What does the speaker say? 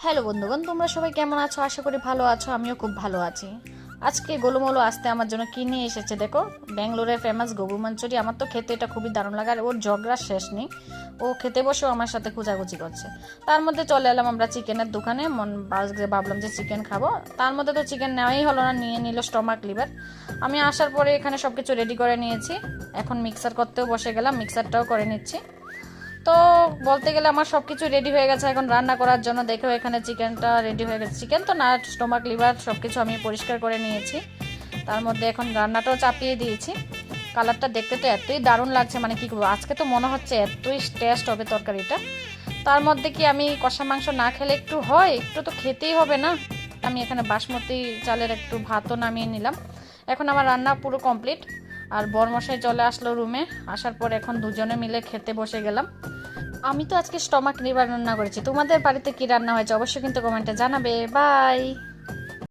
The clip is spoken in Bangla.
হ্যালো বন্ধুগণ, তোমরা সবাই কেমন আছো? আশা করি ভালো আছো। আমিও খুব ভালো আছি। আজকে গোলুমোলু আসতে আমার জন্য কি নিয়ে এসেছে দেখো, ব্যাঙ্গালোরের ফেমাস গোবু মাঞ্চুরি। আমার তো খেতে এটা খুবই দারুণ লাগে, আর ওর ঝগড়ার শেষ নেই। ও খেতে বসেও আমার সাথে খোঁজাখুঁজি করছে। তার মধ্যে চলে এলাম আমরা চিকেনের দোকানে। ভাবলাম যে চিকেন খাবো, তার মধ্যে তো চিকেন নেওয়াই হলো না, নিয়ে নিল স্টমাক লিভার। আমি আসার পরে এখানে সব কিছু রেডি করে নিয়েছি। এখন মিক্সার করতেও বসে গেলাম, মিক্সারটাও করে নিচ্ছি। তো বলতে গেলে আমার সব কিছু রেডি হয়ে গেছে এখন রান্না করার জন্য। দেখো এখানে চিকেনটা রেডি হয়ে গেছে। চিকেন তো না, স্টোমাক লিভার সব কিছু আমি পরিষ্কার করে নিয়েছি। তার মধ্যে এখন রান্নাটাও চাপিয়ে দিয়েছি। কালারটা দেখতে তো এতই দারুণ লাগছে, মানে কি করবো, আজকে তো মনে হচ্ছে এতই টেস্ট হবে তরকারিটা। তার মধ্যে কি আমি কষা মাংস না খেলে একটু হয়, একটু তো খেতেই হবে না। আমি এখানে বাসমতি চালের একটু ভাতও নামিয়ে নিলাম। এখন আমার রান্না পুরো কমপ্লিট। আর বরমশাই চলে আসলো রুমে। আসার পর এখন দুজনে মিলে খেতে বসে গেলাম। আমি তো আজকে স্টমাক লিভার রান্না করেছি। তোমাদের বাড়িতে কি রান্না হয়েছে অবশ্যই কিন্তু কমেন্টে জানাবে। বাই।